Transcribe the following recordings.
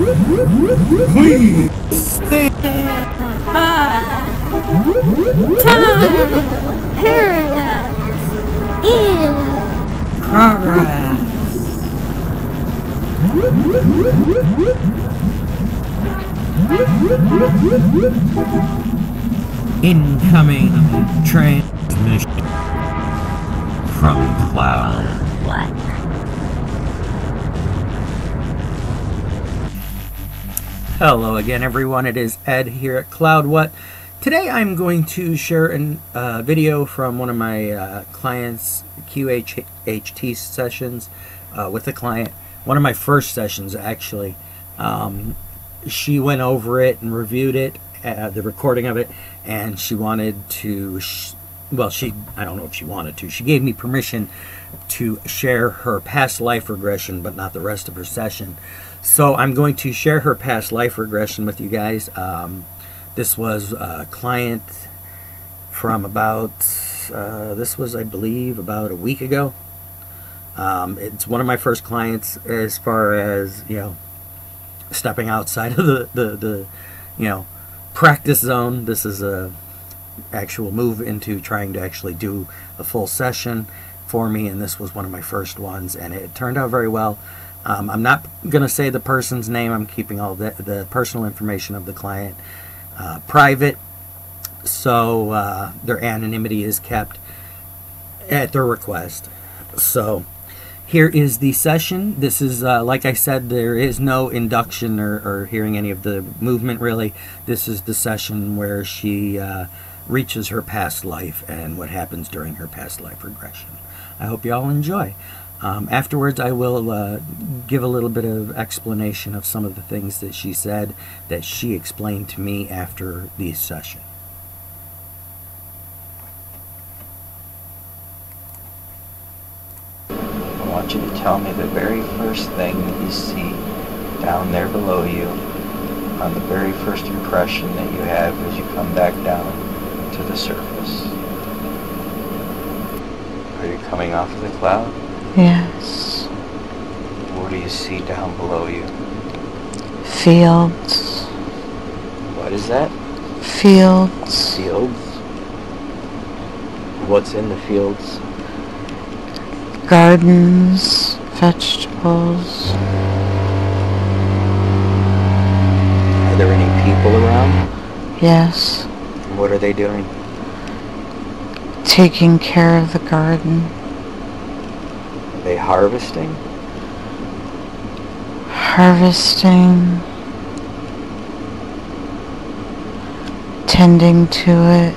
Please stay. Progress. Incoming transmission from Cloud. Hello again, everyone. It is Ed here at Cloud What. Today I'm going to share a video from one of my clients' QHT sessions with a client. One of my first sessions, actually. She went over it and reviewed it, the recording of it, and she wanted to, I don't know if she wanted to. She gave me permission to share her past life regression, but not the rest of her session. So I'm going to share her past life regression with you guys. This was a client from about, this was, I believe, about a week ago. It's one of my first clients as far as, stepping outside of the practice zone. This is a actual move into trying to actually do a full session for me, and this was one of my first ones, and it turned out very well. I'm not going to say the person's name. I'm keeping all the personal information of the client private, so their anonymity is kept at their request. So here is the session. This is, like I said, there is no induction or hearing any of the movement, really. This is the session where she reaches her past life and what happens during her past life regression. I hope you all enjoy. Afterwards, I will give a little bit of explanation of some of the things that she said that she explained to me after the session. I want you to tell me the very first thing that you see down there below you, on the very first impression that you have as you come back down to the surface. Are you coming off of the cloud? Yes. What do you see down below you? Fields. What is that? Fields. Fields? What's in the fields? Gardens, vegetables. Are there any people around? Yes. What are they doing? Taking care of the garden. Are they harvesting? Harvesting. Tending to it.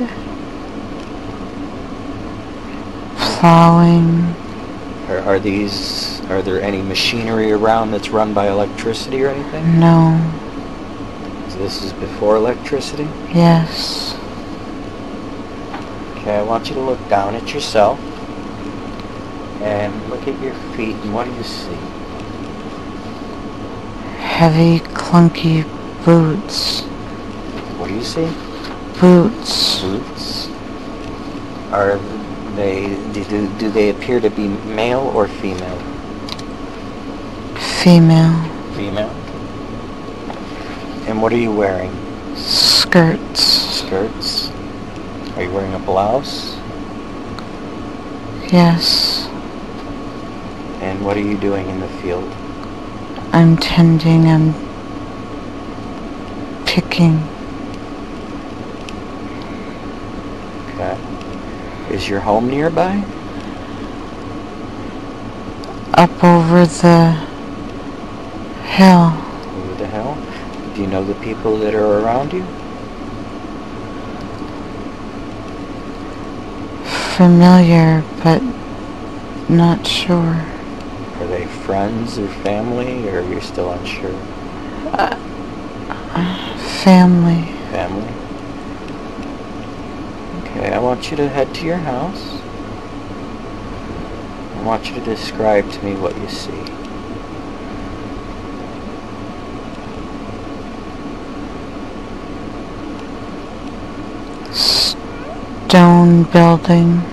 Plowing. Are there any machinery around that's run by electricity or anything? No. This is before electricity? Yes. Okay, I want you to look down at yourself and look at your feet, and what do you see? Heavy, clunky boots. What do you see? Boots. Boots? Are they, do they appear to be male or female? Female. Female? And what are you wearing? Skirts. Skirts? Are you wearing a blouse? Yes. And what are you doing in the field? I'm tending, I'm picking. Okay. Is your home nearby? Up over the hill. Over the hill? Do you know the people that are around you? Familiar, but not sure. Are they friends or family, or you're still unsure? Family. Family? Okay, I want you to head to your house. I want you to describe to me what you see. Stone building.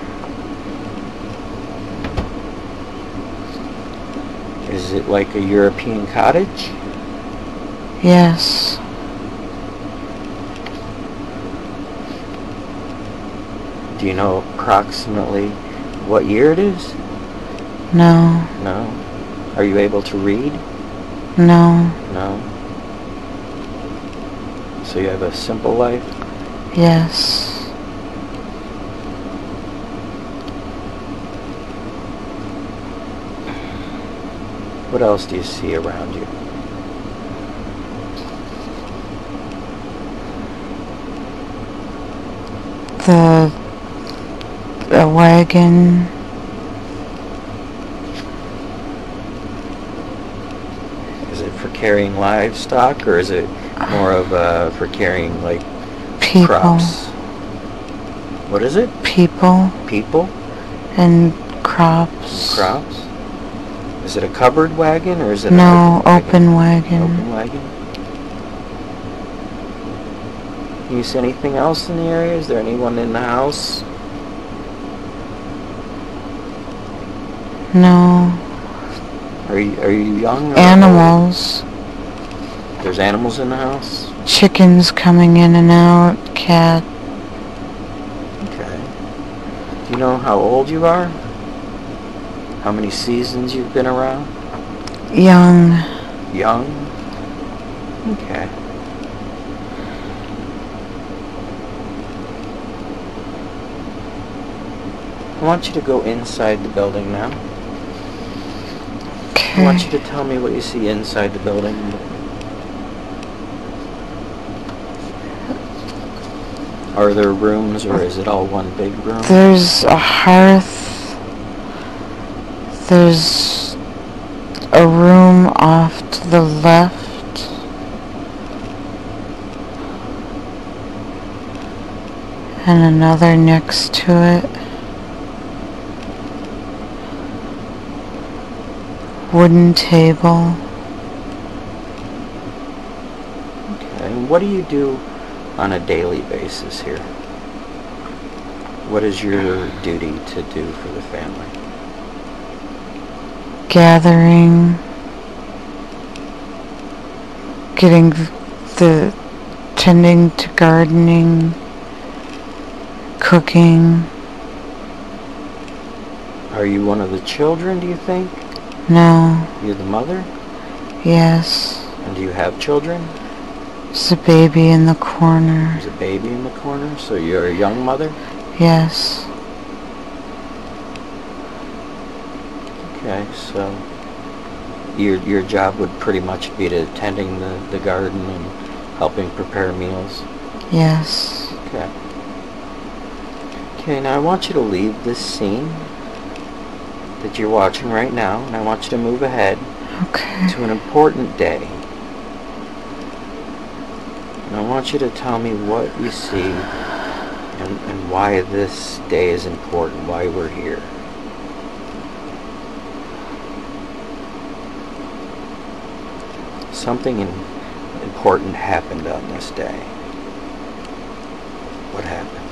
Is it like a European cottage? Yes. Do you know approximately what year it is? No. No. Are you able to read? No. No. So you have a simple life? Yes. What else do you see around you? The wagon. Is it for carrying livestock, or is it more of for carrying, like, People. crops? What is it? People. People? And crops. Crops? Is it a covered wagon, or is it No, an open wagon. Open wagon? Can you see anything else in the area? Is there anyone in the house? No. Are you young? Or Animals. old? There's animals in the house? Chickens coming in and out. Cat. Okay. Do you know how old you are? How many seasons you've been around? Young. Young? Okay. I want you to go inside the building now. I want you to tell me what you see inside the building. Are there rooms, or is it all one big room? There's a hearth. There's a room off to the left. And another next to it. Wooden table. Okay. And what do you do on a daily basis here? What is your duty to do for the family? Gathering. Getting tending to gardening. Cooking. Are you one of the children, do you think? No. You're the mother? Yes. And do you have children? There's a baby in the corner. There's a baby in the corner, so you're a young mother? Yes. Okay, so your job would pretty much be to tending the garden and helping prepare meals? Yes. Okay. Okay, now I want you to leave this scene that you're watching right now, and I want you to move ahead to an important day. And I want you to tell me what you see and why this day is important, why we're here. Something important happened on this day. What happened?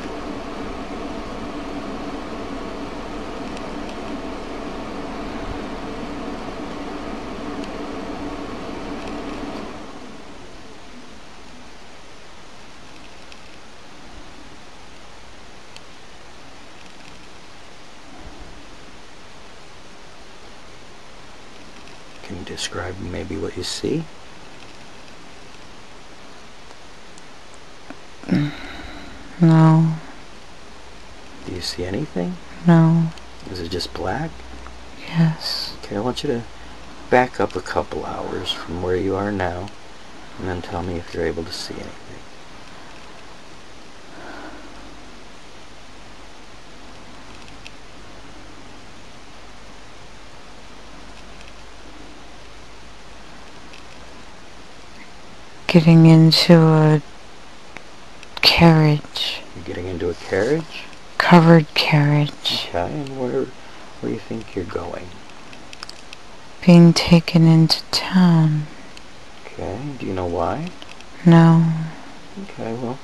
Can you describe maybe what you see? No. Do you see anything? No. Is it just black? Yes. Okay, I want you to back up a couple hours from where you are now, and then tell me if you're able to see anything. Getting into a carriage. You're getting into a carriage? Covered carriage. Okay, and where do you think you're going? Being taken into town. Okay, do you know why? No. Okay, well,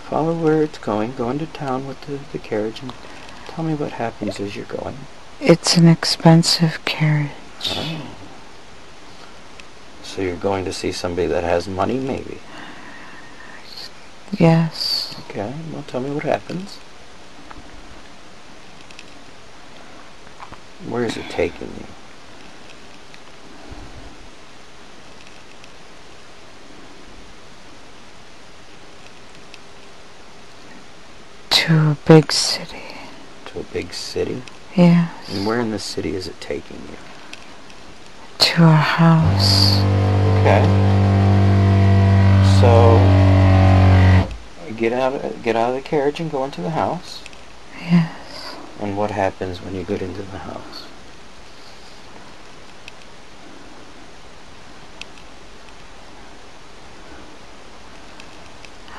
follow where it's going. Go into town with the carriage and tell me what happens as you're going. It's an expensive carriage. Oh. So you're going to see somebody that has money, maybe? Yes. Okay, well, tell me what happens. Where is it taking you? To a big city. To a big city? Yes. And where in the city is it taking you? To a house. Okay. So get out of the carriage and go into the house. Yes. And what happens when you get into the house?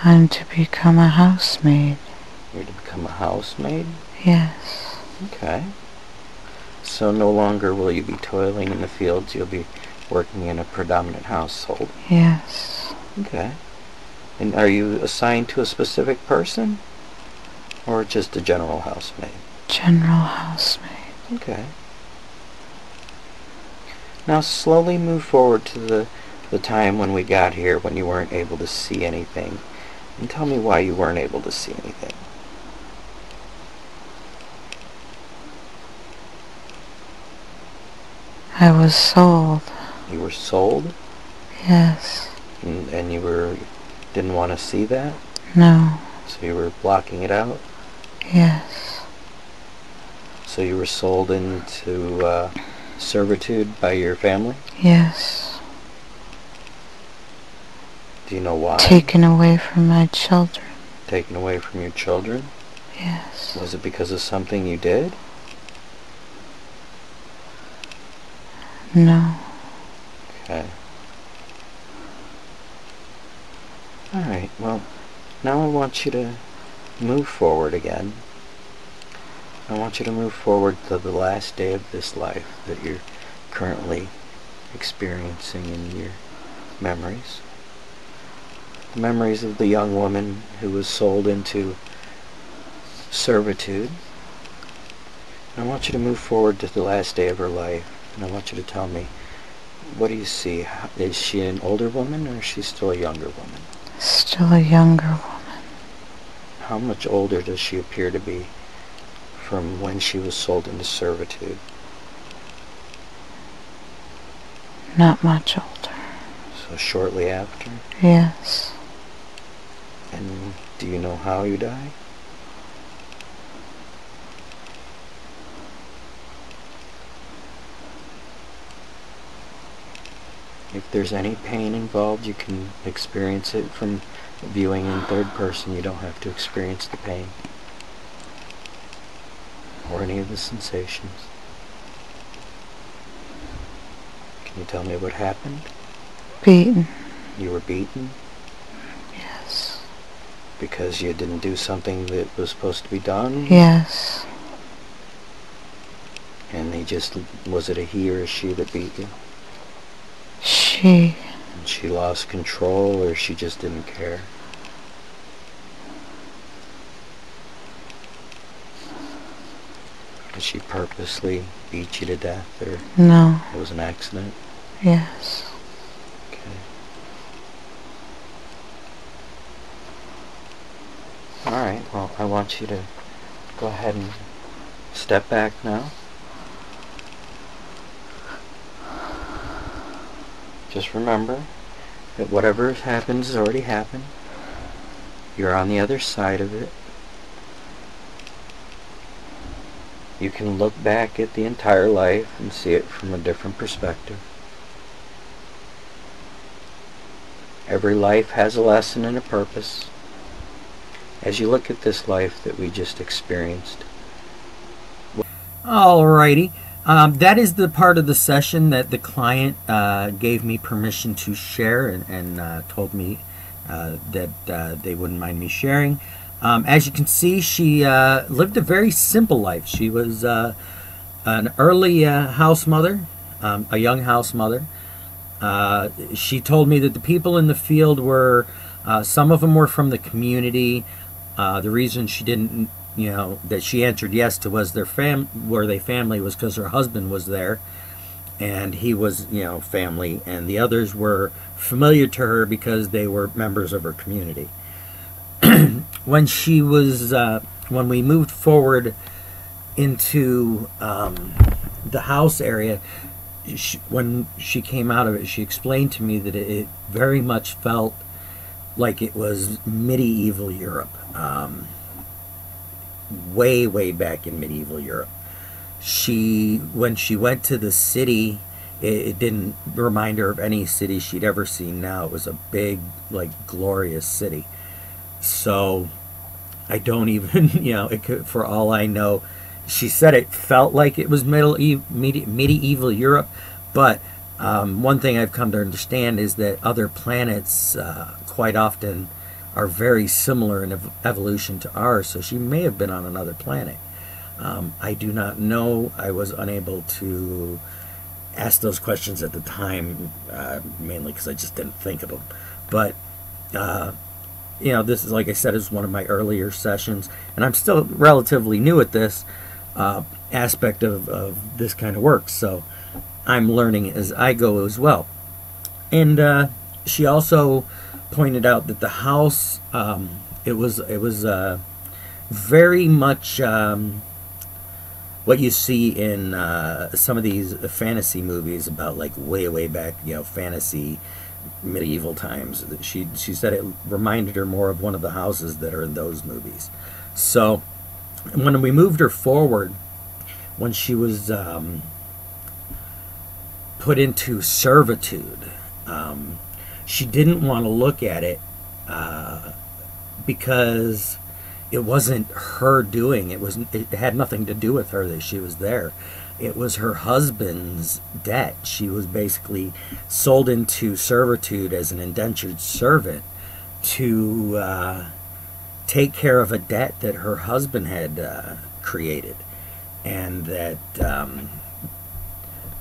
I'm to become a housemaid. You're to become a housemaid? Yes. Okay. So no longer will you be toiling in the fields, you'll be working in a predominant household. Yes. Okay. And are you assigned to a specific person? Or just a general housemaid? General housemaid. Okay. Now slowly move forward to the time when we got here, when you weren't able to see anything. And tell me why you weren't able to see anything. I was sold. You were sold? Yes. And you didn't want to see that? No. So you were blocking it out? Yes. So you were sold into servitude by your family? Yes. Do you know why? Taken away from my children. Taken away from your children? Yes. Was it because of something you did? No. Okay. Alright, well, now I want you to move forward again. I want you to move forward to the last day of this life that you're currently experiencing in your memories. The memories of the young woman who was sold into servitude. And I want you to move forward to the last day of her life. And I want you to tell me, what do you see? Is she an older woman or is she still a younger woman? Still a younger woman. How much older does she appear to be from when she was sold into servitude? Not much older. So shortly after? Yes. And do you know how you die? If there's any pain involved, you can experience it from viewing in third person. You don't have to experience the pain or any of the sensations. Can you tell me what happened? Beaten. You were beaten Yes. because you didn't do something that was supposed to be done? Yes. And was it a he or a she that beat you? She. And she lost control, or she just didn't care? Did she purposely beat you to death, or No. it was an accident? Yes. Okay. Alright, well, I want you to go ahead and step back now. Just remember that whatever happens has already happened. You're on the other side of it. You can look back at the entire life and see it from a different perspective. Every life has a lesson and a purpose. As you look at this life that we just experienced. Alrighty. That is the part of the session that the client gave me permission to share and told me that they wouldn't mind me sharing. As you can see, she lived a very simple life. She was an early house mother, a young house mother. She told me that the people in the field were, some of them were from the community. The reason she didn't, that she answered yes to was were they family was because her husband was there. and he was, family, and the others were familiar to her because they were members of her community. When we moved forward into the house area, when she came out of it, she explained to me that it very much felt like it was medieval Europe, way back in medieval Europe. When she went to the city, it didn't remind her of any city she'd ever seen. Now it was a big, glorious city. So I don't even, it could, for all I know, she said it felt like it was medieval Europe. But one thing I've come to understand is that other planets quite often are very similar in evolution to ours. So she may have been on another planet. I do not know. I was unable to ask those questions at the time, mainly because I just didn't think of them. But this is, like I said, is one of my earlier sessions, and I'm still relatively new at this aspect of this kind of work, so I'm learning as I go as well. And she also pointed out that the house, it was very much what you see in some of these fantasy movies about, way back, fantasy medieval times. She said it reminded her more of one of the houses that are in those movies. So when we moved her forward, when she was put into servitude, she didn't want to look at it because it wasn't her doing. It had nothing to do with her that she was there. It was her husband's debt. She was basically sold into servitude as an indentured servant to take care of a debt that her husband had created. And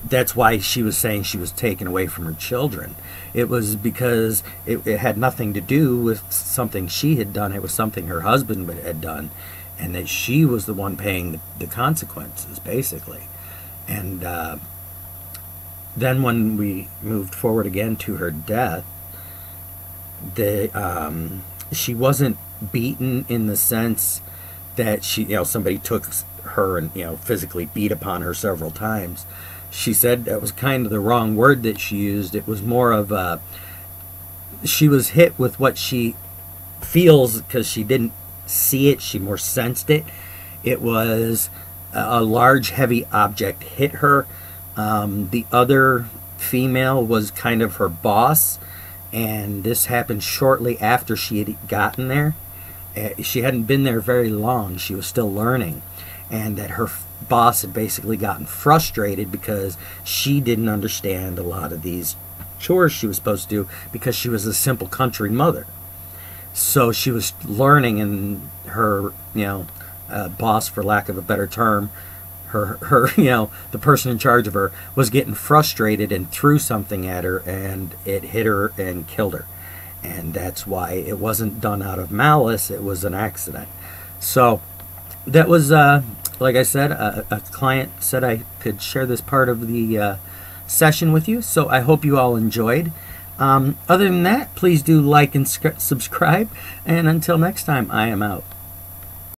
that's why she was saying she was taken away from her children. It was because it had nothing to do with something she had done. It was something her husband had done, and that she was the one paying the consequences, basically. And then when we moved forward again to her death, she wasn't beaten in the sense that somebody took her and physically beat upon her several times. She said that was kind of the wrong word that she used. It was more of she was hit with what she feels, because she didn't see it, she more sensed it. It was a large heavy object hit her. The other female was kind of her boss, and this happened shortly after she had gotten there. She hadn't been there very long. She was still learning, and that her boss had basically gotten frustrated because she didn't understand a lot of these chores she was supposed to do, because she was a simple country mother. So she was learning, and her boss, for lack of a better term, her the person in charge of her, was getting frustrated and threw something at her, and it hit her and killed her. And that's why it wasn't done out of malice. It was an accident. So that was like I said, a client said I could share this part of the session with you, so I hope you all enjoyed. Other than that, please do like and subscribe, and until next time, I am out.